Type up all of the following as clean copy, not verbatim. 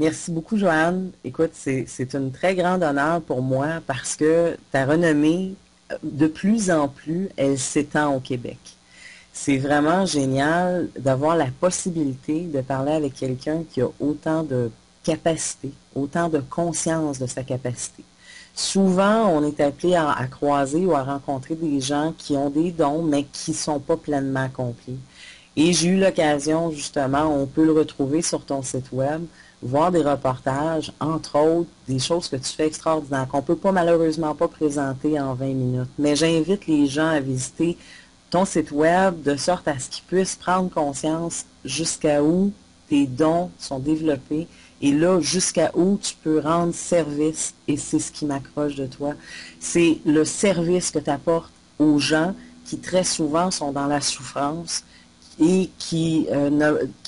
Merci beaucoup, Joanne. Écoute, c'est une très grande honneur pour moi parce que ta renommée, de plus en plus, elle s'étend au Québec. C'est vraiment génial d'avoir la possibilité de parler avec quelqu'un qui a autant de capacité, autant de conscience de sa capacité. Souvent, on est appelé à croiser ou à rencontrer des gens qui ont des dons, mais qui ne sont pas pleinement accomplis. Et j'ai eu l'occasion, justement, on peut le retrouver sur ton site web, voir des reportages, entre autres, des choses que tu fais extraordinaires, qu'on ne peut pas malheureusement pas présenter en 20 minutes. Mais j'invite les gens à visiter ton site web de sorte à ce qu'ils puissent prendre conscience jusqu'à où tes dons sont développés et là, jusqu'à où tu peux rendre service, et c'est ce qui m'accroche de toi, c'est le service que tu apportes aux gens qui très souvent sont dans la souffrance et qui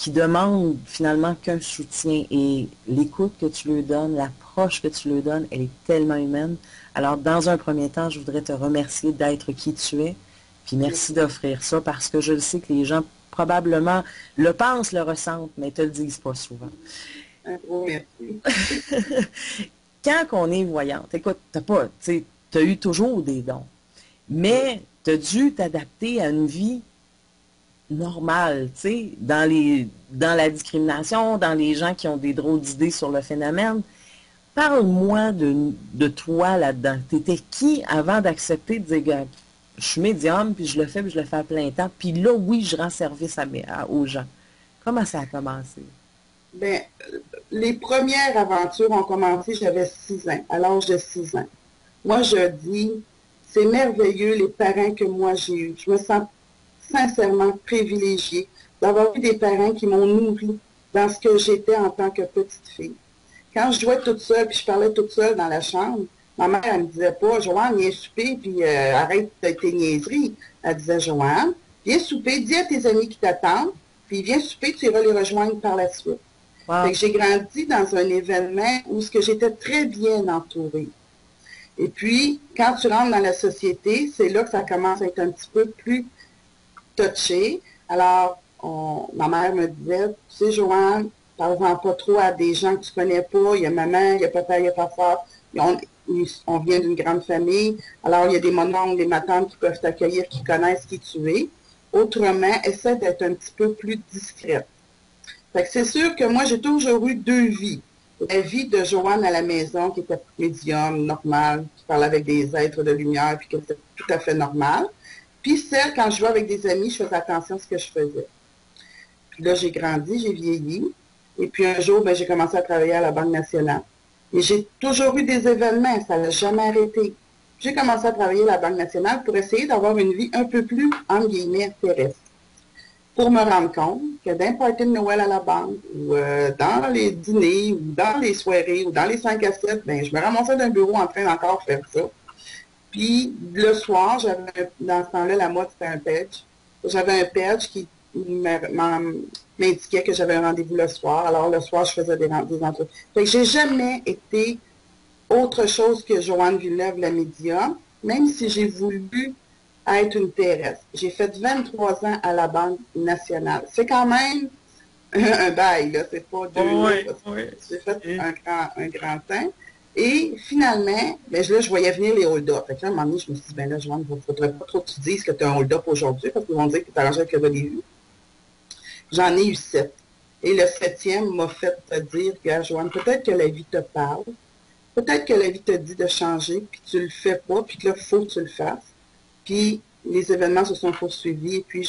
demandent finalement qu'un soutien. Et l'écoute que tu leur donnes, l'approche que tu leur donnes, elle est tellement humaine. Alors, dans un premier temps, je voudrais te remercier d'être qui tu es, puis merci d'offrir ça parce que je le sais que les gens probablement le pensent, le ressentent, mais ne te le disent pas souvent. Un gros merci. Quand on est voyante, écoute, t'as eu toujours des dons, mais tu as dû t'adapter à une vie normale, tu sais, dans la discrimination, dans les gens qui ont des drôles d'idées sur le phénomène. Parle-moi de toi là-dedans. T'étais qui avant d'accepter de dire, je suis médium, puis je le fais à plein temps, puis là, oui, je rends service aux gens. Comment ça a commencé? Ben, les premières aventures ont commencé, j'avais 6 ans, à l'âge de 6 ans. Moi, je dis, c'est merveilleux les parents que moi j'ai eus. Je me sens sincèrement privilégiée d'avoir eu des parents qui m'ont nourri dans ce que j'étais en tant que petite fille. Quand je jouais toute seule, puis je parlais toute seule dans la chambre, ma mère, elle me disait pas, Joanne, viens souper, puis arrête tes niaiseries. Elle disait, Joanne, viens souper, dis à tes amis qui t'attendent, puis viens souper, tu iras les rejoindre par la suite. Fait Wow. que j'ai grandi dans un événement où ce que j'étais très bien entourée. Et puis, quand tu rentres dans la société, c'est là que ça commence à être un petit peu plus touché. Alors, ma mère me disait, tu sais, Joanne, parle-en pas trop à des gens que tu connais pas. Il y a maman, il y a papa, il y a papa. On vient d'une grande famille. Alors, il y a des mononcles, des matantes qui peuvent t'accueillir, qui connaissent qui tu es. Autrement, essaie d'être un petit peu plus discrète. Fait que c'est sûr que moi, j'ai toujours eu 2 vies. La vie de Joanne à la maison, qui était médium, normale, qui parlait avec des êtres de lumière, puis qui était tout à fait normale. Puis celle, quand je jouais avec des amis, je faisais attention à ce que je faisais. Puis là, j'ai grandi, j'ai vieilli. Et puis un jour, ben, j'ai commencé à travailler à la Banque nationale. Et j'ai toujours eu des événements, ça n'a jamais arrêté. J'ai commencé à travailler à la Banque nationale pour essayer d'avoir une vie un peu plus, entre guillemets, terrestre. Pour me rendre compte que d'un party de Noël à la banque, ou dans les dîners, ou dans les soirées, ou dans les 5 à 7, ben, je me ramassais d'un bureau en train d'encore faire ça. Puis le soir, dans ce temps-là, la mode, c'était un page. J'avais un page qui m'indiquait que j'avais un rendez-vous le soir. Alors le soir, je faisais des entrevues. Fait que j'ai jamais été autre chose que Joanne Villeneuve, la médium, même si j'ai voulu être une terrestre. J'ai fait 23 ans à la Banque nationale. C'est quand même un bail, là. C'est pas 2 ans. Oui, oui. J'ai fait un grand temps. Et finalement, ben, là, je voyais venir les hold-up. Fait que là, à un moment donné, je me suis dit, ben là, Joanne, il ne faudrait pas trop que tu dises que tu as un hold-up aujourd'hui, parce qu'ils vont dire que tu as arrangé avec le Valérie. J'en ai eu 7. Et le 7e m'a fait te dire, que, Joanne, peut-être que la vie te parle, peut-être que la vie te dit de changer, puis tu le fais pas, puis que là, il faut que tu le fasses. Puis les événements se sont poursuivis, et puis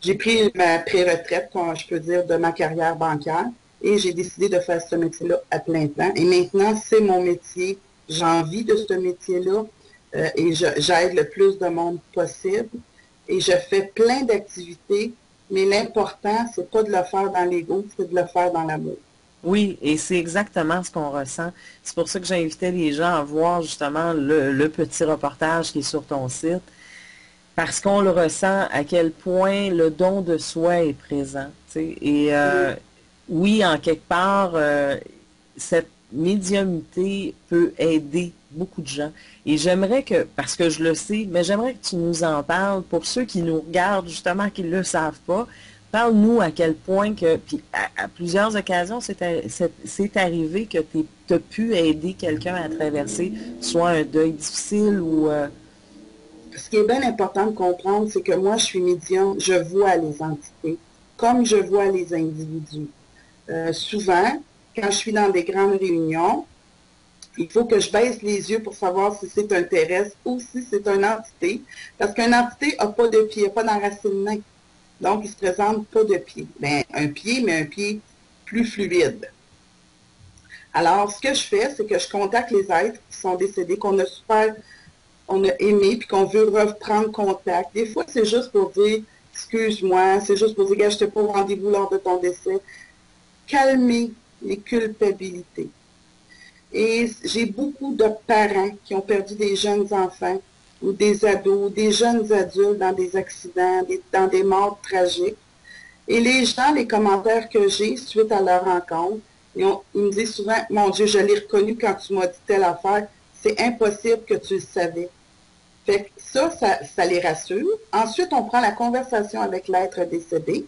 j'ai pris ma pré-retraite, comme je peux dire, de ma carrière bancaire, et j'ai décidé de faire ce métier-là à plein temps. Et maintenant, c'est mon métier. J'ai envie de ce métier-là, et j'aide le plus de monde possible. Et je fais plein d'activités, mais l'important, c'est pas de le faire dans l'ego, c'est de le faire dans l'amour. Oui, et c'est exactement ce qu'on ressent. C'est pour ça que j'invitais les gens à voir justement le petit reportage qui est sur ton site, parce qu'on le ressent à quel point le don de soi est présent. Tu sais. Et Oui. oui, en quelque part, cette médiumnité peut aider beaucoup de gens. Et j'aimerais que, parce que je le sais, mais j'aimerais que tu nous en parles pour ceux qui nous regardent justement, qui ne le savent pas. Parle-nous à quel point que, puis à plusieurs occasions, c'est arrivé que tu as pu aider quelqu'un à traverser soit un deuil difficile ou... Ce qui est bien important de comprendre, c'est que moi, je suis médium, je vois les entités, comme je vois les individus. Souvent, quand je suis dans des grandes réunions, il faut que je baisse les yeux pour savoir si c'est un terrestre ou si c'est une entité, parce qu'une entité n'a pas de pied, n'a pas d'enracinement. Donc, il se présente pas de pied. Ben, un pied, mais un pied plus fluide. Alors, ce que je fais, c'est que je contacte les êtres qui sont décédés, on a aimé, puis qu'on veut reprendre contact. Des fois, c'est juste pour dire, excuse-moi, c'est juste pour dire, gars, je n'étais pas au rendez-vous lors de ton décès. Calmer les culpabilités. Et j'ai beaucoup de parents qui ont perdu des jeunes enfants ou des ados, des jeunes adultes dans des accidents, dans des morts tragiques. Et les gens, les commentaires que j'ai suite à leur rencontre, ils me disent souvent, mon Dieu, je l'ai reconnu quand tu m'as dit telle affaire, c'est impossible que tu le savais. Fait que ça les rassure. Ensuite, on prend la conversation avec l'être décédé,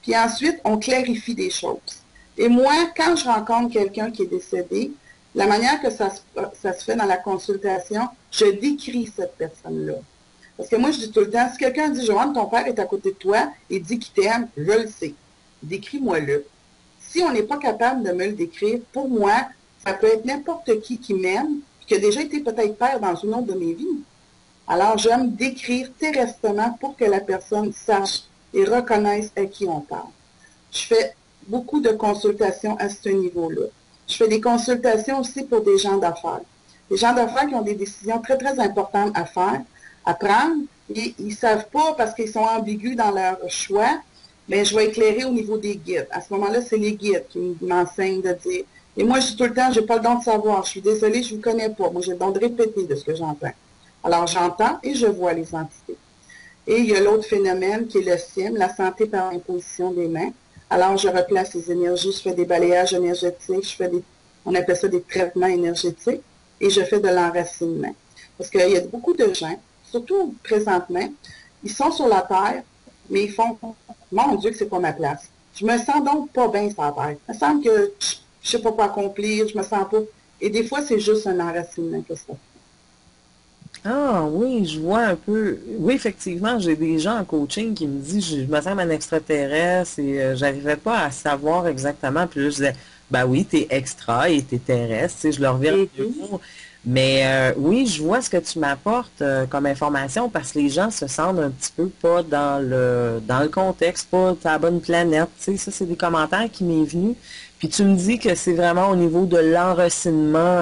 puis ensuite, on clarifie des choses. Et moi, quand je rencontre quelqu'un qui est décédé, la manière que ça se fait dans la consultation, je décris cette personne-là. Parce que moi, je dis tout le temps, si quelqu'un dit, Joanne, ton père est à côté de toi et dit qu'il t'aime, je le sais. Décris-moi-le. Si on n'est pas capable de me le décrire, pour moi, ça peut être n'importe qui m'aime, qui a déjà été peut-être père dans une autre de mes vies. Alors, j'aime décrire terrestrement pour que la personne sache et reconnaisse à qui on parle. Je fais beaucoup de consultations à ce niveau-là. Je fais des consultations aussi pour des gens d'affaires. Des gens d'affaires qui ont des décisions très, très importantes à faire, à prendre, et ils ne savent pas parce qu'ils sont ambigus dans leur choix, mais je vais éclairer au niveau des guides. À ce moment-là, c'est les guides qui m'enseignent de dire. Et moi, je dis tout le temps, je n'ai pas le don de savoir. Je suis désolée, je ne vous connais pas. Moi, j'ai le don de répéter de ce que j'entends. Alors, j'entends et je vois les entités. Et il y a l'autre phénomène qui est le SIM, la santé par imposition des mains. Alors, je replace les énergies, je fais des balayages énergétiques, on appelle ça des traitements énergétiques, et je fais de l'enracinement. Parce qu'il y a beaucoup de gens, surtout présentement, ils sont sur la Terre, mais ils font, mon Dieu, que c'est pas ma place. Je me sens donc pas bien sur la Terre. Il me semble que je sais pas quoi accomplir, je me sens pas. Et des fois, c'est juste un enracinement que ça fait. Ah oui, je vois un peu. Oui, effectivement, j'ai des gens en coaching qui me disent je me sens un extraterrestre et j'arrivais pas à savoir exactement. Puis là, je disais, ben oui, t'es extra et t'es terrestre, tu sais, je leur reviens mieux. Mais oui, je vois ce que tu m'apportes comme information parce que les gens se sentent un petit peu pas dans le contexte, pas ta bonne planète. Tu sais, ça, c'est des commentaires qui m'est venu. Puis tu me dis que c'est vraiment au niveau de l'enracinement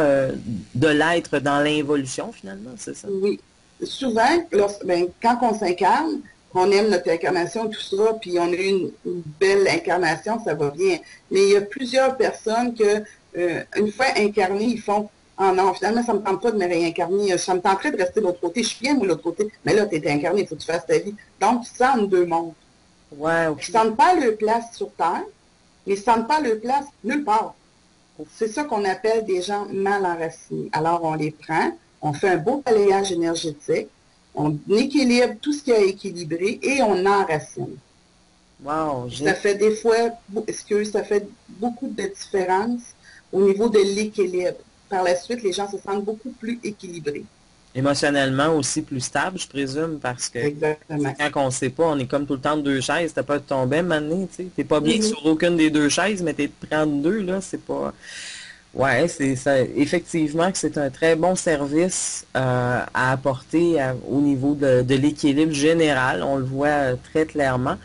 de l'être dans l'involution, finalement, c'est ça? Oui. Souvent, quand on s'incarne, on aime notre incarnation, tout ça, puis on a eu une belle incarnation, ça va bien. Mais il y a plusieurs personnes que, une fois incarnées, ils font ah non, finalement, ça ne me tente pas de me réincarner. Ça me tenterait de rester de l'autre côté. Je suis bien, moi, de l'autre côté. Mais là, tu es incarné, il faut que tu fasses ta vie. Donc, tu te sens en deux mondes. Ouais, okay. Ils ne sentent pas leur place sur Terre, mais ils ne sentent pas leur place nulle part. C'est ça qu'on appelle des gens mal enracinés. Alors, on les prend, on fait un beau balayage énergétique, on équilibre tout ce qui a équilibré et on enracine. Wow, ça fait des fois, ça fait beaucoup de différence au niveau de l'équilibre. Par la suite, les gens se sentent beaucoup plus équilibrés. Émotionnellement aussi plus stable, je présume, parce que quand on ne sait pas, on est comme tout le temps de deux chaises, t'as pas de tomber maintenant, tu sais. T'es pas bien sur aucune des deux chaises, mais t'es de prendre deux, là, c'est pas. Ouais, c'est ça. Effectivement que c'est un très bon service à apporter au niveau de l'équilibre général. On le voit très clairement.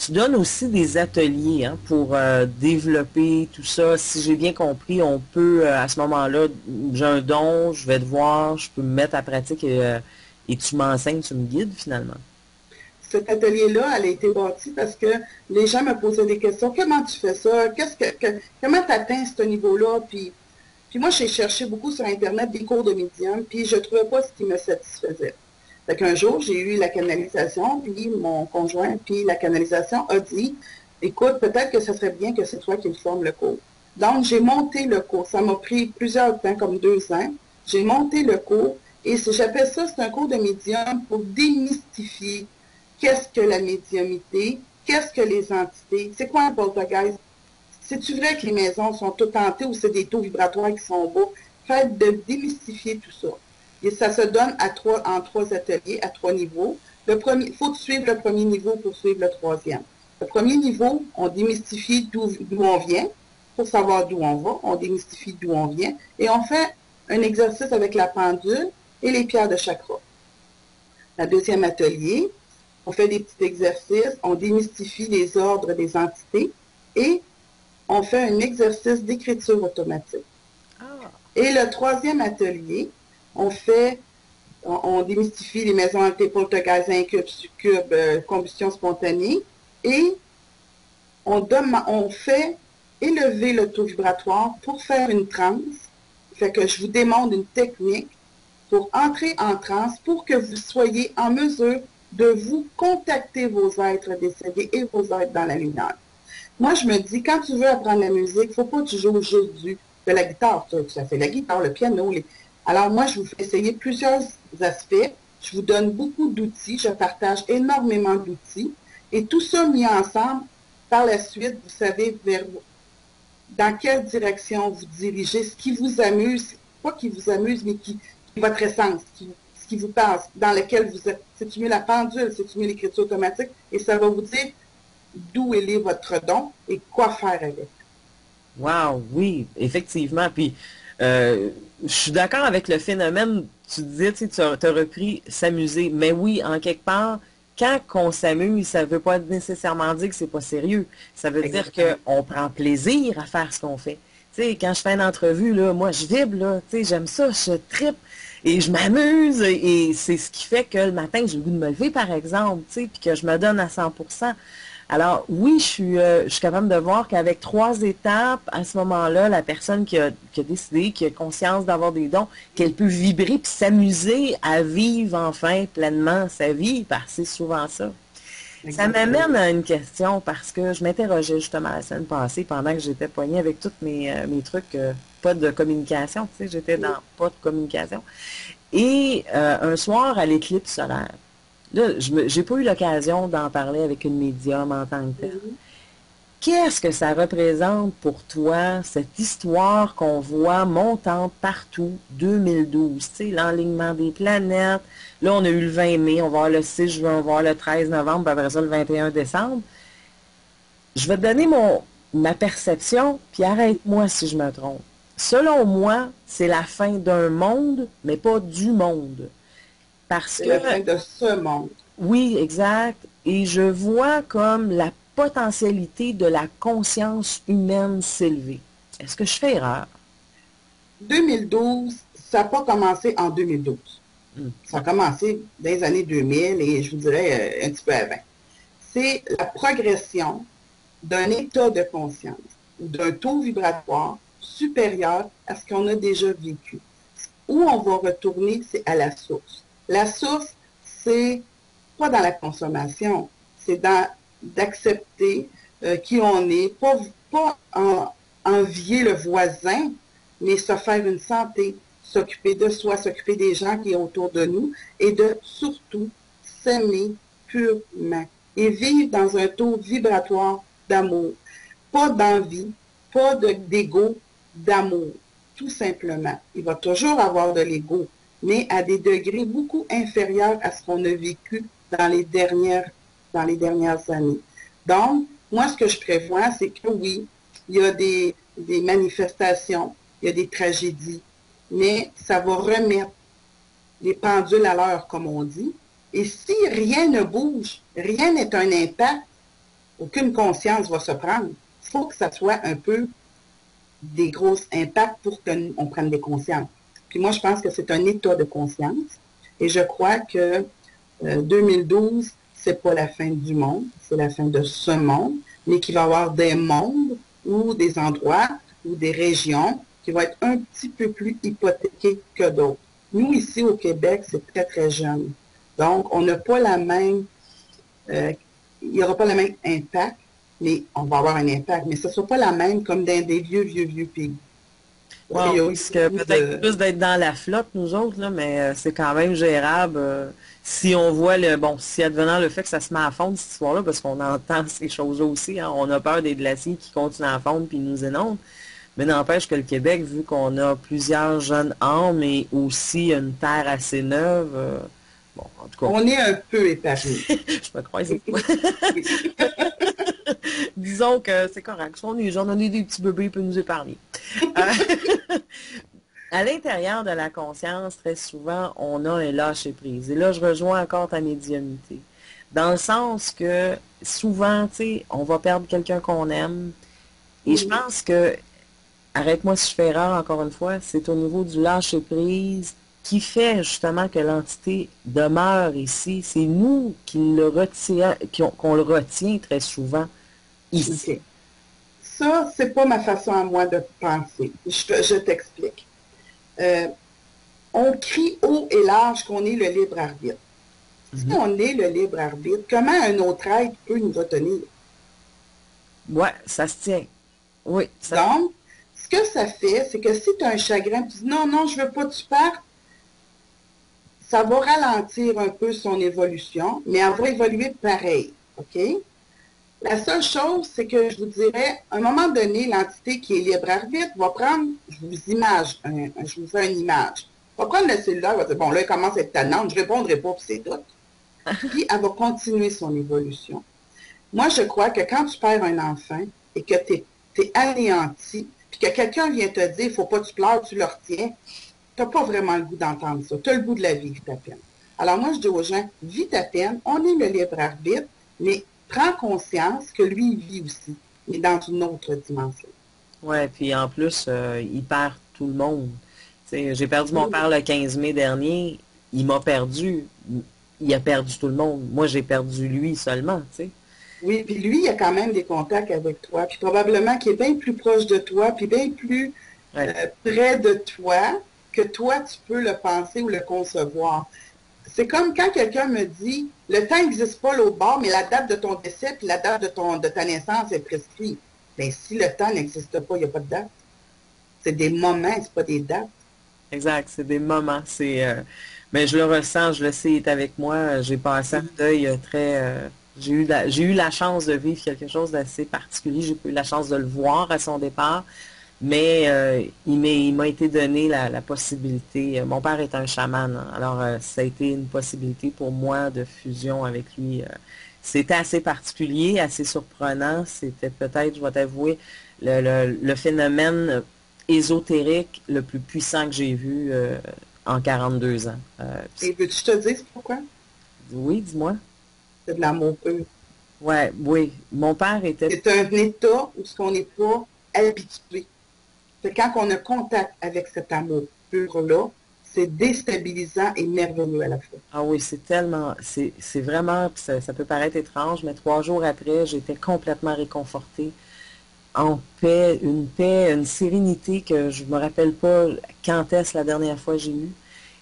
Tu donnes aussi des ateliers hein, pour développer tout ça. Si j'ai bien compris, on peut, à ce moment-là, j'ai un don, je vais te voir, je peux me mettre à pratique et tu m'enseignes, tu me guides finalement. Cet atelier-là, elle a été bâti parce que les gens me posaient des questions. Comment tu fais ça? Comment tu atteins ce niveau-là? Puis moi, j'ai cherché beaucoup sur Internet des cours de médium, puis je ne trouvais pas ce qui me satisfaisait. Fait qu'un jour, j'ai eu la canalisation, puis mon conjoint, puis la canalisation a dit, écoute, peut-être que ce serait bien que c'est toi qui me formes le cours. Donc, j'ai monté le cours. Ça m'a pris plusieurs temps, comme 2 ans. J'ai monté le cours, et j'appelle ça, c'est un cours de médium pour démystifier qu'est-ce que la médiumité, qu'est-ce que les entités, c'est quoi un poltergeist? C'est-tu vrai que les maisons sont toutes hantées ou c'est des taux vibratoires qui sont bas? Faites de démystifier tout ça. Et ça se donne en 3 ateliers, à 3 niveaux. Il faut suivre le premier niveau pour suivre le troisième. Le premier niveau, on démystifie d'où on vient, pour savoir d'où on va. On démystifie d'où on vient. Et on fait un exercice avec la pendule et les pierres de chakra. Le deuxième atelier, on fait des petits exercices, on démystifie les ordres des entités et on fait un exercice d'écriture automatique. Et le troisième atelier, on démystifie les maisons hantées, poltergeist, incubes, succubes, combustion spontanée, et on fait élever le taux vibratoire pour faire une transe. Fait que je vous démontre une technique pour entrer en transe, pour que vous soyez en mesure de vous contacter vos êtres décédés et vos êtres dans la lumière. Moi, je me dis, quand tu veux apprendre la musique, il ne faut pas que tu joues juste de la guitare. Ça fait la guitare, le piano. Alors moi, je vous fais essayer plusieurs aspects. Je vous donne beaucoup d'outils. Je partage énormément d'outils. Et tout ça mis ensemble, par la suite, vous savez dans quelle direction vous dirigez, ce qui vous amuse, pas qui vous amuse, mais qui est votre essence, ce qui vous passe, dans lequel vous êtes. C'est-tu mieux la pendule, c'est-tu mieux l'écriture automatique, et ça va vous dire d'où est votre don et quoi faire avec. Wow, oui, effectivement. Puis, je suis d'accord avec le phénomène. Tu disais, tu as repris s'amuser. Mais oui, en quelque part, quand on s'amuse, ça ne veut pas nécessairement dire que c'est pas sérieux. Ça veut dire qu'on prend plaisir à faire ce qu'on fait. Tu sais, quand je fais une entrevue, là, moi, je vibre, là, tu sais, j'aime ça, je trippe et je m'amuse. Et c'est ce qui fait que le matin, j'ai le goût de me lever, par exemple, tu sais, puis que je me donne à 100%. Alors, oui, je suis capable de voir qu'avec 3 étapes, à ce moment-là, la personne qui a décidé, qui a conscience d'avoir des dons, qu'elle peut vibrer puis s'amuser à vivre enfin pleinement sa vie, parce que c'est souvent ça. Exactement. Ça m'amène à une question, parce que je m'interrogeais justement la semaine passée, pendant que j'étais poignée avec tous mes trucs, pas de communication, tu sais, j'étais dans pas de communication. Et un soir, à l'éclipse solaire, là, je n'ai pas eu l'occasion d'en parler avec une médium en tant que telle. Qu'est-ce que ça représente pour toi, cette histoire qu'on voit montante partout, 2012, tu sais, l'enlignement des planètes. Là, on a eu le 20 mai, on va voir le 6 juin, on va voir le 13 novembre, puis après ça, le 21 décembre. Je vais te donner ma perception, puis arrête-moi si je me trompe. Selon moi, c'est la fin d'un monde, mais pas du monde. C'est la fin de ce monde. Oui, exact. Et je vois comme la potentialité de la conscience humaine s'élever. Est-ce que je fais erreur? 2012, ça n'a pas commencé en 2012. Ça a commencé dans les années 2000 et je vous dirais un petit peu avant. C'est la progression d'un état de conscience ou d'un taux vibratoire supérieur à ce qu'on a déjà vécu. Où on va retourner, c'est à la source. La source, c'est pas dans la consommation, c'est d'accepter qui on est, pas envier le voisin, mais se faire une santé, s'occuper de soi, s'occuper des gens qui sont autour de nous et de surtout s'aimer purement et vivre dans un taux vibratoire d'amour. Pas d'envie, pas d'ego, d'amour, tout simplement. Il va toujours avoir de l'ego, mais à des degrés beaucoup inférieurs à ce qu'on a vécu dans les dernières années. Donc, moi, ce que je prévois, c'est que oui, il y a des manifestations, il y a des tragédies, mais ça va remettre les pendules à l'heure, comme on dit. Et si rien ne bouge, rien n'est un impact, aucune conscience va se prendre. Il faut que ça soit un peu des gros impacts pour qu'on prenne des consciences. Puis moi, je pense que c'est un état de conscience. Et je crois que 2012, c'est pas la fin du monde, c'est la fin de ce monde, mais qu'il va y avoir des mondes ou des endroits ou des régions qui vont être un petit peu plus hypothéquées que d'autres. Nous, ici au Québec, c'est très, très jeune. Donc, on n'a pas la même... il n'y aura pas le même impact, mais on va avoir un impact, mais ce ne sera pas la même comme dans des vieux pays. Wow, parce que peut-être plus d'être dans la flotte, nous autres, là, mais c'est quand même gérable. si on voit si advenant le fait que ça se met à fondre, cette histoire-là, parce qu'on entend ces choses-là aussi, hein, on a peur des glaciers qui continuent à fondre puis nous inondent, mais n'empêche que le Québec, vu qu'on a plusieurs jeunes âmes et aussi une terre assez neuve, bon, en tout cas, On est un peu épargnés. je me croise c'est quoi. Disons que c'est correct. Si on est jeune, on est des petits bébés, ils peuvent nous épargner. À l'intérieur de la conscience, très souvent, on a un lâcher-prise. Et là, je rejoins encore ta médiumnité. Dans le sens que souvent, tu sais, on va perdre quelqu'un qu'on aime. Et je pense que, arrête-moi si je fais erreur encore une fois, c'est au niveau du lâcher-prise qui fait justement que l'entité demeure ici. C'est nous qui le retient, qu'on le retient très souvent ici. Okay. Ça, c'est pas ma façon à moi de penser. Je t'explique. On crie haut et large qu'on est le libre arbitre. Si on est le libre arbitre, comment un autre être peut nous retenir? Ouais, ça se tient. Oui. Donc, ce que ça fait, c'est que si tu as un chagrin, tu dis non, non, je veux pas que tu partes, ça va ralentir un peu son évolution, mais elle va évoluer pareil. OK? La seule chose, c'est que je vous dirais, à un moment donné, l'entité qui est libre arbitre va prendre, je vous fais une image. Va prendre le cellulaire, va dire, bon, là, il commence à être tannante, je ne répondrai pas, puis c'est tout. Puis, elle va continuer son évolution. Moi, je crois que quand tu perds un enfant et que tu es anéanti, puis que quelqu'un vient te dire, il ne faut pas que tu pleures, tu le retiens, tu n'as pas vraiment le goût d'entendre ça. Tu as le goût de la vivre, ta peine. Alors moi, je dis aux gens, vis ta peine, on est le libre arbitre, mais prends conscience que lui, il vit aussi, mais dans une autre dimension. Oui, puis en plus, il perd tout le monde. J'ai perdu mon père le 15 mai dernier, il m'a perdu, il a perdu tout le monde. Moi, j'ai perdu lui seulement, tu sais. Oui, puis lui, il a quand même des contacts avec toi, puis probablement qu'il est bien plus proche de toi, puis bien plus près de toi, que toi, tu peux le penser ou le concevoir. C'est comme quand quelqu'un me dit, le temps n'existe pas l'autre bord, mais la date de ton décès puis la date de ta naissance est prescrite. Bien, si le temps n'existe pas, il n'y a pas de date. C'est des moments, c'est pas des dates. Exact, c'est des moments. Mais je le ressens, je le sais, il est avec moi. J'ai passé un deuil très... j'ai eu la chance de vivre quelque chose d'assez particulier. J'ai eu la chance de le voir à son départ. Mais il m'a été donné la possibilité. Mon père est un chaman, hein, alors ça a été une possibilité pour moi de fusion avec lui. C'était assez particulier, assez surprenant. C'était peut-être, je vais t'avouer, le phénomène ésotérique le plus puissant que j'ai vu en 42 ans. Et veux-tu te dire pourquoi? Oui, dis-moi. C'est de l'amour pur. Ouais, oui. Mon père était... C'est un état où on n'est pas habitué. C'est quand on a contact avec cet amour pur-là, c'est déstabilisant et merveilleux à la fois. Ah oui, c'est tellement, c'est vraiment, ça peut paraître étrange, mais 3 jours après, j'étais complètement réconfortée, en paix, une sérénité que je me rappelle pas quand est-ce la dernière fois j'ai eu.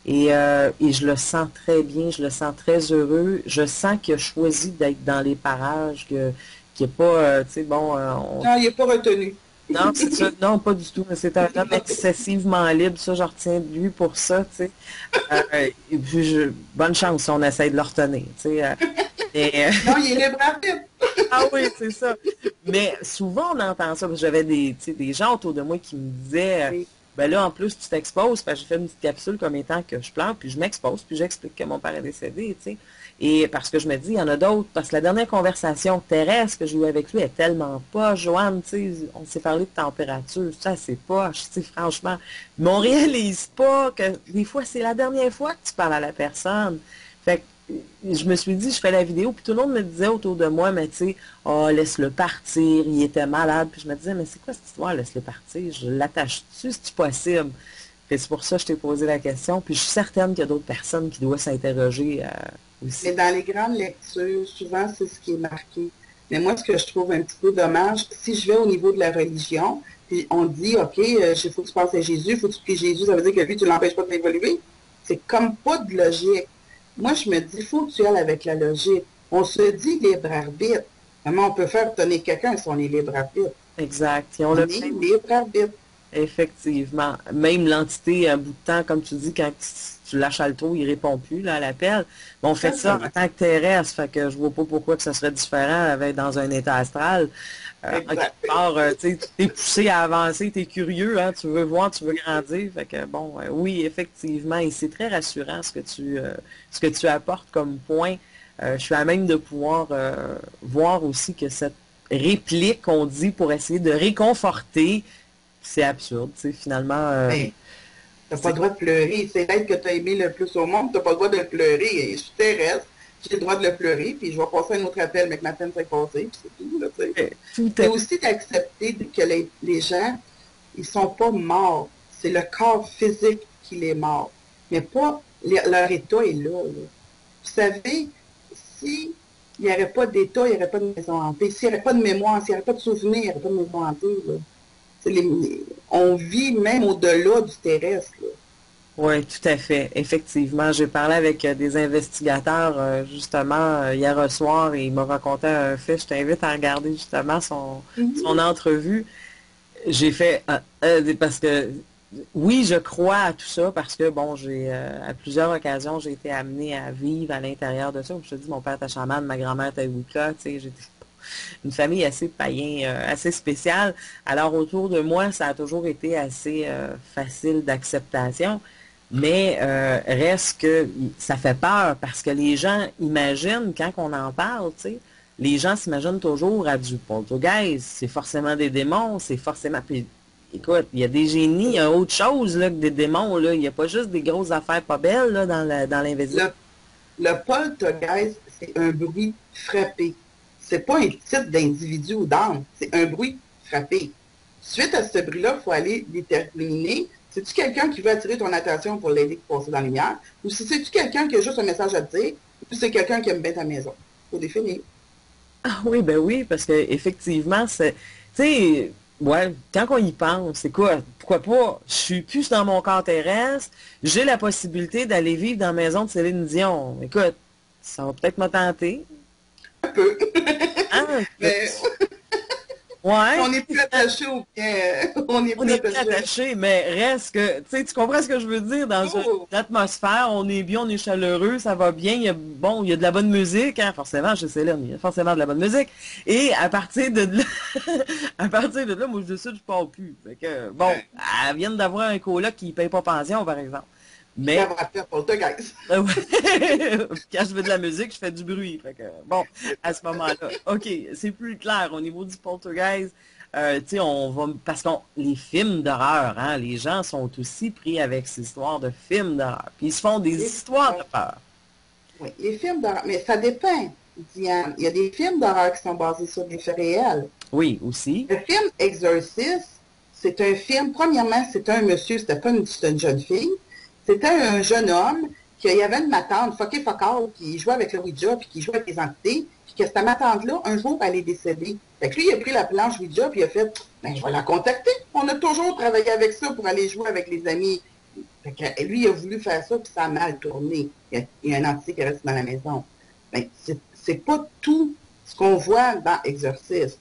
Et je le sens très bien, je le sens très heureux. Je sens qu'il a choisi d'être dans les parages, qu'il n'est pas, tu sais, bon... Non, il n'est pas retenu. Non, c'est ça. Non, pas du tout. C'est un homme excessivement libre. Ça, je retiens de lui pour ça, tu sais. Et puis, bonne chance si on essaie de le retenir, tu sais. Non, il est libre arbitre. Ah oui, c'est ça. Mais souvent, on entend ça. J'avais des gens autour de moi qui me disaient, Oui. ben là, en plus, tu t'exposes. Parce que j'ai fait une petite capsule comme étant que je pleure, puis je m'expose, puis j'explique que mon père est décédé, tu sais. Et parce que je me dis, il y en a d'autres, parce que la dernière conversation terrestre que j'ai eue avec lui est tellement pas, Joanne, tu sais, on s'est parlé de température, ça, c'est pas, tu sais, franchement. Mais on réalise pas que des fois, c'est la dernière fois que tu parles à la personne. Fait que je me suis dit, je fais la vidéo, puis tout le monde me disait autour de moi, mais tu sais, oh, laisse-le partir, il était malade. Puis je me disais, mais c'est quoi cette histoire, laisse-le partir? Je l'attache-tu, c'est possible? Puis c'est pour ça que je t'ai posé la question. Puis je suis certaine qu'il y a d'autres personnes qui doivent s'interroger aussi. Mais dans les grandes lectures, souvent, c'est ce qui est marqué. Mais moi, ce que je trouve un petit peu dommage, si je vais au niveau de la religion, puis on dit, OK, il faut que tu penses à Jésus, il faut que tu pries Jésus, ça veut dire que lui, tu ne l'empêches pas d'évoluer. C'est comme pas de logique. Moi, je me dis, il faut que tu ailles avec la logique. On se dit libre arbitre. Comment on peut faire tenir quelqu'un si on est libre arbitre? Exact. Et On est libre arbitre. Effectivement. Même l'entité, un bout de temps, comme tu dis, quand tu lâches le trou, il répond plus là, à l'appel. Mais on fait ça en tant que terrestre, fait que je vois pas pourquoi que ça serait différent avec dans un état astral. En Exact. quelque part, tu sais, tu t'es poussé à avancer, tu es curieux, hein, tu veux voir, tu veux grandir. Fait que bon, oui, effectivement, et c'est très rassurant ce que tu apportes comme point. Je suis à même de pouvoir voir aussi que cette réplique qu'on dit pour essayer de réconforter, c'est absurde, tu sais, finalement, Ben, t'as pas c'est le droit de pleurer. C'est l'être que tu as aimé le plus au monde, t'as pas le droit de le pleurer. Et je suis terrestre, j'ai le droit de le pleurer, puis je vais passer un autre appel, mais que ma peine s'est passée, puis c'est tout, là, tu sais. tout C'est à aussi d'accepter que les gens, ils sont pas morts. C'est le corps physique qui est mort. Mais pas, leur état est là, là. Vous savez, si il n'y aurait pas d'état, il n'y aurait pas de maison hantée. S'il n'y aurait pas de mémoire, s'il n'y aurait pas de souvenir, il n'y aurait pas de maison hantée, là. On vit même au-delà du terrestre, là. Oui, tout à fait. Effectivement, j'ai parlé avec des investigateurs justement hier soir et il m'a raconté un fait. Je t'invite à regarder justement son Mhm. entrevue. J'ai fait parce que oui, je crois à tout ça parce que bon, j'ai à plusieurs occasions j'ai été amenée à vivre à l'intérieur de ça. Comme je te dis, mon père était chaman, ma grand-mère était Wicca, tu sais, j'étais une famille assez païen, assez spéciale. Alors autour de moi, ça a toujours été assez facile d'acceptation. Mais reste que ça fait peur parce que les gens imaginent, quand on en parle, tu sais, les gens s'imaginent toujours à du poltergeist. C'est forcément des démons, c'est forcément. Puis, écoute, il y a des génies, il y a autre chose là, que des démons. Là. Il n'y a pas juste des grosses affaires pas belles là, dans l'invisible. Le, le poltergeist, c'est un bruit frappé. C'est pas un type d'individu ou d'âme, c'est un bruit frappé. Suite à ce bruit-là, il faut aller déterminer c'est-tu quelqu'un qui veut attirer ton attention pour l'aider à passer dans la lumière, ou si c'est-tu quelqu'un qui a juste un message à te dire, ou si c'est quelqu'un qui aime bien ta maison. Il faut définir. Ah oui, ben oui, parce que effectivement, c'est. Tu sais, ouais, quand on y pense, c'est quoi? Pourquoi pas? Je suis plus dans mon corps terrestre, j'ai la possibilité d'aller vivre dans la maison de Céline Dion. Écoute, ça va peut-être me tenter. Un peu. Hein? Mais Ouais, on est plus attaché au bien. On est on plus est plus attaché. attaché, mais reste que, tu sais, tu comprends ce que je veux dire? Dans une Oh! atmosphère, on est bien, on est chaleureux, ça va bien, il y a, bon, il y a de la bonne musique, hein, forcément, je sais là, il y a forcément de la bonne musique. Et à partir de là, à partir de là, moi, je décide, je pars plus. Fait que, bon, Ouais. elles viennent d'avoir un coloc qui paye pas pension, par exemple. Puis là, Mais, on va faire poltergeist. ouais, quand je veux de la musique, je fais du bruit. Fait que, bon, à ce moment-là, OK, c'est plus clair au niveau du poltergeist. Tu sais, on va, parce que les films d'horreur, hein, les gens sont aussi pris avec ces histoires de films d'horreur. Puis ils se font des Les, histoires ouais, de peur. ouais, les films d'horreur. Mais ça dépend, Diane. Il y a des films d'horreur qui sont basés sur des faits réels. Oui, aussi. Le film Exorcist, c'est un film, premièrement, c'était un monsieur, c'était une jeune fille, c'était un jeune homme qui il y avait une matante, fucké fuck all, qui jouait avec le Ouija, puis qui jouait avec les entités, puis que cette matante-là, un jour, elle est décédée. Fait que lui, il a pris la planche Ouija, puis il a fait, ben, je vais la contacter. On a toujours travaillé avec ça pour aller jouer avec les amis. Fait que lui, il a voulu faire ça, puis ça a mal tourné. Il y a un entité qui reste dans la maison. Ben, c'est pas tout ce qu'on voit dans Exorcist.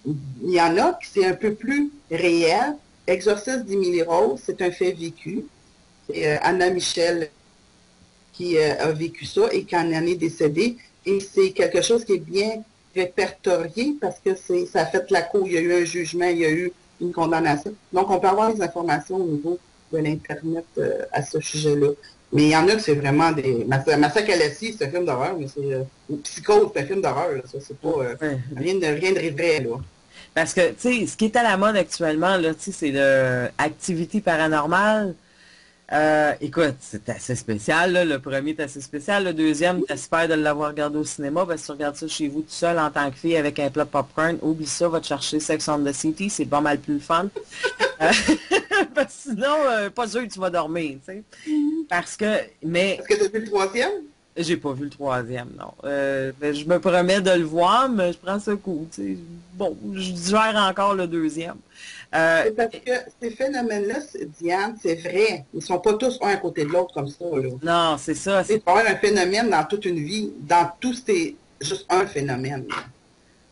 Il y en a qui c'est un peu plus réel. Exorcisme d'Emily Rose, c'est un fait vécu. C'est Anna Michel qui a vécu ça et qui en est décédée. Et c'est quelque chose qui est bien répertorié parce que ça a fait la cour. Il y a eu un jugement, il y a eu une condamnation. Donc, on peut avoir des informations au niveau de l'Internet à ce sujet-là. Mais il y en a que c'est vraiment des... Massacre à Lassie, c'est un film d'horreur, mais c'est... Psychose, c'est un film d'horreur, là. Ça, c'est pas... Ouais. rien de vrai, là. Parce que, tu sais, ce qui est à la mode actuellement, là, tu sais, c'est l'activité paranormale. Écoute, c'est assez spécial, là. Le premier est assez spécial. Le deuxième, t'espères de l'avoir regardé au cinéma. Ben, si tu regardes ça chez vous tout seul en tant que fille avec un plat de popcorn, oublie ça, va te chercher Sex on the City, c'est pas mal plus le fun. Euh, parce que sinon, pas sûr que tu vas dormir, tu sais. Parce que, mais Est-ce que tu as vu le troisième? j'ai pas vu le troisième, non. Ben, je me promets de le voir, mais je prends ce coup, tu sais. Bon, je digère encore le deuxième. Euh, C'est parce que ces phénomènes-là, Diane, c'est vrai. Ils sont pas tous un à côté de l'autre comme ça, là. non, c'est ça. Il peut y avoir un phénomène dans toute une vie. Dans tout, c'est juste un phénomène, là.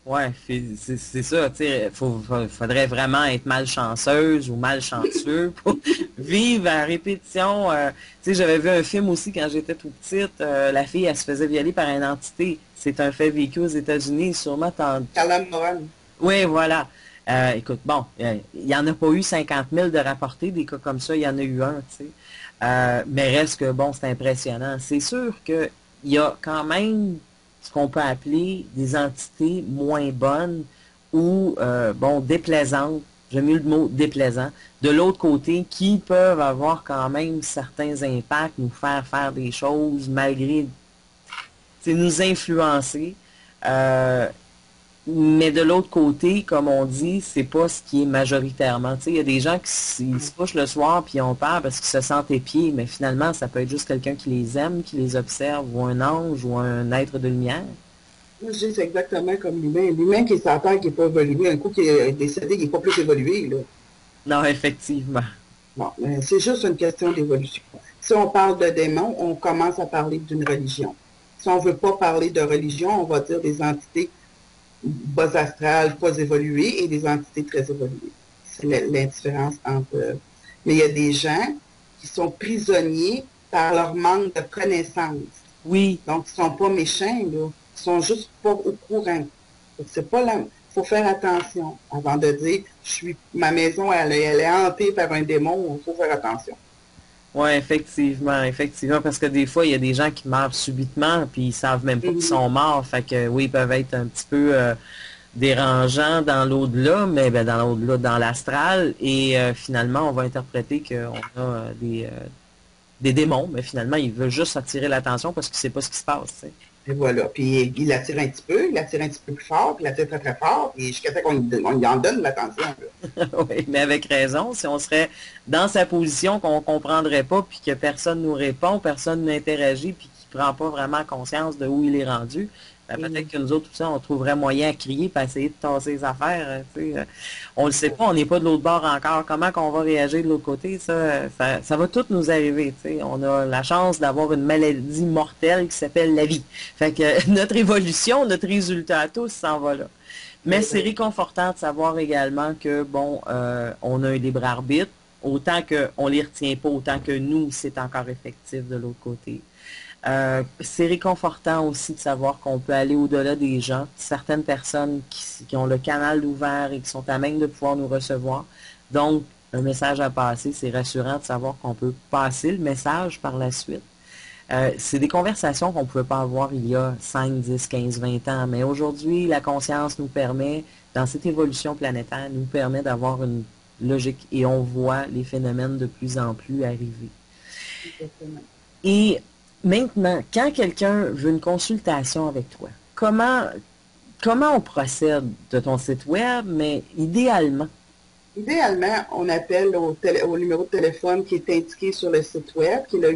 Ouais, c'est ça, tu sais, faudrait vraiment être malchanceuse ou malchanceux pour vivre à répétition. Tu sais, j'avais vu un film aussi quand j'étais tout petite, la fille, elle se faisait violer par une entité. C'est un fait vécu aux États-Unis, sûrement Carla Moran. Oui, voilà. Écoute, bon, il n'y en a pas eu 50 000 de rapportés, des cas comme ça, il y en a eu un, tu sais. Mais reste que, bon, c'est impressionnant. C'est sûr qu'il y a quand même ce qu'on peut appeler des entités moins bonnes ou, bon, déplaisantes, j'aime mieux le mot déplaisant, de l'autre côté, qui peuvent avoir quand même certains impacts, nous faire faire des choses malgré, tu sais, nous influencer. Euh, mais de l'autre côté, comme on dit, c'est pas ce qui est majoritairement. Tu sais, il y a des gens qui se couchent le soir puis ils ont peur parce qu'ils se sentent épiés, mais finalement, ça peut être juste quelqu'un qui les aime, qui les observe, ou un ange, ou un être de lumière. Moi, je dis c'est exactement comme l'humain. L'humain qui est sur la Terre, qui n'est pas évolué, un coup qui est décédé, qui n'est pas plus évolué, là. Non, effectivement. Bon, mais c'est juste une question d'évolution. Si on parle de démons, on commence à parler d'une religion. Si on ne veut pas parler de religion, on va dire des entités bas astrales, pas évoluées, et des entités très évoluées. C'est l'indifférence entre... Mais il y a des gens qui sont prisonniers par leur manque de connaissances. Oui, Donc, ils ne sont pas méchants, là. Ils sont juste pas au courant. C'est pas là. Il faut faire attention avant de dire ma maison, elle est hantée par un démon, il faut faire attention. oui, effectivement, effectivement, parce que des fois, il y a des gens qui meurent subitement, puis ils savent même pas qu'ils sont morts, fait que oui, ils peuvent être un petit peu dérangeants dans l'au-delà, mais ben, dans l'au-delà, dans l'astral, et finalement, on va interpréter qu'on a des démons, mais finalement, ils veulent juste attirer l'attention parce qu'ils ne savent pas ce qui se passe. Tu sais. Et voilà. Puis il l'attire un petit peu, il l'attire un petit peu plus fort, puis il l'attire très très fort, puis jusqu'à ce qu'on lui en donne l'attention. Oui, mais avec raison, si on serait dans sa position qu'on ne comprendrait pas, puis que personne nous répond, personne n'interagit, puis qui ne prend pas vraiment conscience de où il est rendu, ben peut-être que nous autres, tout ça, on trouverait moyen à crier et essayer de tasser les affaires. On ne le sait pas, on n'est pas de l'autre bord encore. Comment qu'on va réagir de l'autre côté, ça va tout nous arriver. T'sais. On a la chance d'avoir une maladie mortelle qui s'appelle la vie. Fait que notre évolution, notre résultat à tous s'en va là. Mais c'est réconfortant de savoir également que, bon, on a un libre arbitre, autant qu'on ne les retient pas, autant que nous, c'est encore effectif de l'autre côté. C'est réconfortant aussi de savoir qu'on peut aller au-delà des gens, certaines personnes qui ont le canal ouvert et qui sont à même de pouvoir nous recevoir. Donc, un message à passer, c'est rassurant de savoir qu'on peut passer le message par la suite. C'est des conversations qu'on ne pouvait pas avoir il y a 5, 10, 15, 20 ans, mais aujourd'hui, la conscience nous permet, dans cette évolution planétaire, nous permet d'avoir une logique et on voit les phénomènes de plus en plus arriver. Exactement. Et maintenant, quand quelqu'un veut une consultation avec toi, comment on procède de ton site web, mais idéalement? Idéalement, on appelle au numéro de téléphone qui est indiqué sur le site web, qui est le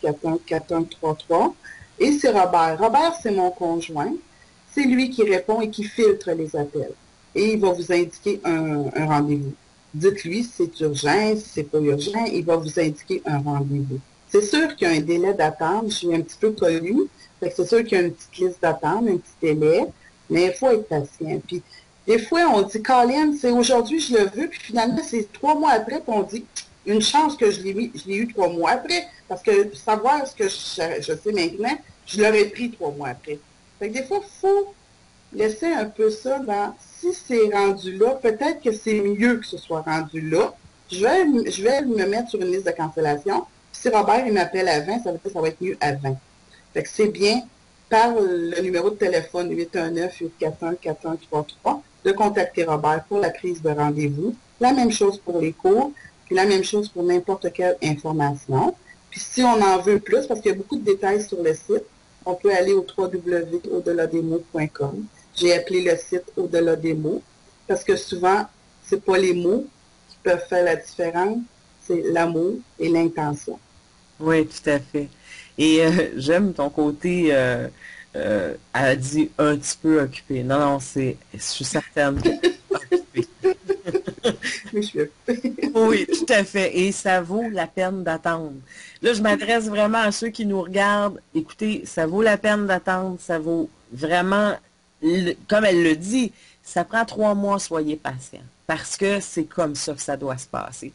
819-841-4133. Et c'est Robert. Robert, c'est mon conjoint. C'est lui qui répond et qui filtre les appels. Et il va vous indiquer un rendez-vous. Dites-lui si c'est urgent, si c'est pas urgent, il va vous indiquer un rendez-vous. C'est sûr qu'il y a un délai d'attente. Je suis un petit peu connue. C'est sûr qu'il y a une petite liste d'attente, un petit délai, mais il faut être patient. Puis, des fois, on dit, Colin, c'est aujourd'hui, je le veux, puis finalement, c'est 3 mois après, puis on dit, une chance que je l'ai eu 3 mois après, parce que savoir ce que je sais maintenant, je l'aurais pris 3 mois après. Fait que des fois, il faut laisser un peu ça dans, si c'est rendu là, peut-être que c'est mieux que ce soit rendu là. Je vais me mettre sur une liste de cancellation. Si Robert, il m'appelle avant, ça veut dire que ça va être mieux avant. Fait que c'est bien, par le numéro de téléphone 819-841-4133, de contacter Robert pour la prise de rendez-vous. La même chose pour les cours, puis la même chose pour n'importe quelle information. Puis si on en veut plus, parce qu'il y a beaucoup de détails sur le site, on peut aller au www.au-delà-des-mots.com. J'ai appelé le site Au-delà des mots, parce que souvent, c'est pas les mots qui peuvent faire la différence, c'est l'amour et l'intention. Oui, tout à fait. Et j'aime ton côté, elle a dit un petit peu occupé. Non, non, je suis certaine que occupé. Mais je suis Oui, tout à fait. Et ça vaut la peine d'attendre. Là, je m'adresse vraiment à ceux qui nous regardent. Écoutez, ça vaut la peine d'attendre. Ça vaut vraiment comme elle le dit, ça prend 3 mois, soyez patient. Parce que c'est comme ça que ça doit se passer.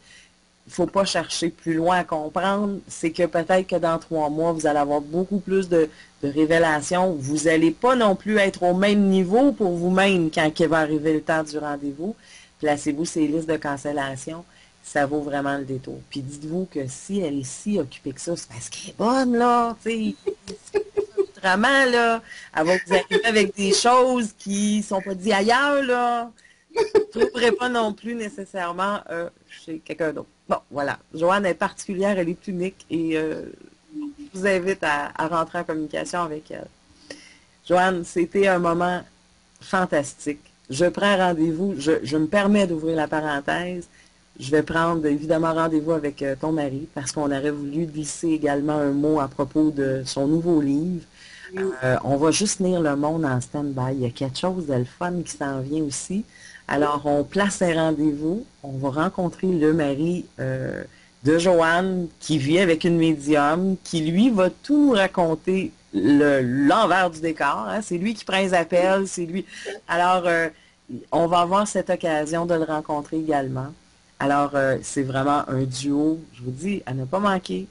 Il ne faut pas chercher plus loin à comprendre. C'est que peut-être que dans 3 mois, vous allez avoir beaucoup plus de révélations. Vous n'allez pas non plus être au même niveau pour vous-même quand il va arriver le temps du rendez-vous. Placez-vous ces listes de cancellation. Ça vaut vraiment le détour. Puis dites-vous que si elle est si occupée que ça, c'est parce qu'elle est bonne, là. Tu sais, autrement, là, elle va vous arriver avec des choses qui ne sont pas dites ailleurs, là. Vous ne trouverez pas non plus nécessairement chez quelqu'un d'autre. Bon, voilà. Joanne est particulière, elle est unique et je vous invite à rentrer en communication avec elle. Joanne, c'était un moment fantastique. Je prends rendez-vous, je me permets d'ouvrir la parenthèse. Je vais prendre évidemment rendez-vous avec ton mari parce qu'on aurait voulu glisser également un mot à propos de son nouveau livre. On va juste tenir le monde en stand-by. Il y a quelque chose de le fun qui s'en vient aussi. Alors, on place un rendez-vous. On va rencontrer le mari de Joanne qui vit avec une médium qui, lui, va tout nous raconter l'envers du décor. Hein. C'est lui qui prend les appels. C'est lui. Alors, on va avoir cette occasion de le rencontrer également. Alors, c'est vraiment un duo, je vous dis, à ne pas manquer.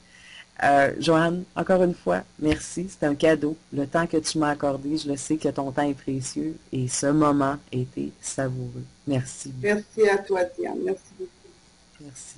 Joanne, encore une fois, merci. C'est un cadeau. Le temps que tu m'as accordé, je le sais que ton temps est précieux et ce moment était savoureux. Merci. Merci à toi, Diane. Merci beaucoup. Merci.